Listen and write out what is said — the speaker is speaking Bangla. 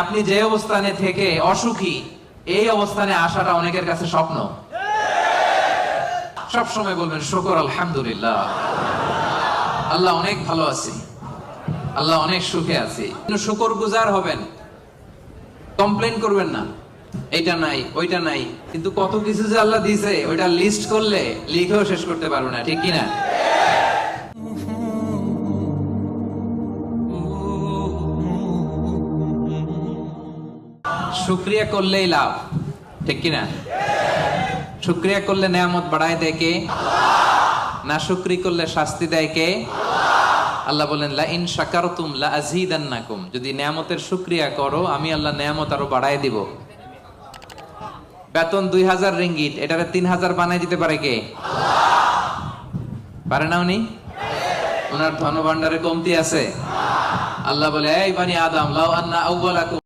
আপনি যে অবস্থানে থেকে অসুখী, এই অবস্থানে আসাটা অনেকের কাছে স্বপ্ন। সব সময় বলবেন শুকর আলহামদুলিল্লাহ, আল্লাহ অনেক ভালো আছি, আল্লাহ অনেক সুখে আছি। শুকর গুজার হবেন, কমপ্লেন করবেন না এইটা নাই ওইটা নাই। কিন্তু কত কিছু যে আল্লাহ দিয়েছে ওইটা লিস্ট করলে লিখেও শেষ করতে পারবে না, ঠিক কিনা? শুকরিয়া করলেই লাভ, ঠিক কিনা? শুকরিয়া করলে নেয়ামত বাড়ায় দেয় কে? না শুকরি করলে শাস্তি দেয় কে? আল্লাহ বলেন লা ইন শাকারতুম লা আযীদান্নাকুম, যদি নেয়ামতের শুকরিয়া করো আমি আল্লাহ নেয়ামত আরো বাড়ায় দিব। বেতন 2000 রিঙ্গিট, এটারে 3000 বানায় দিতে পারে কে? পারে না উনি? ওনার ধনভাণ্ডারে কমতি আছে? আল্লাহ বলে এই বানি আদম লাউ আন্না আউওয়ালাকুম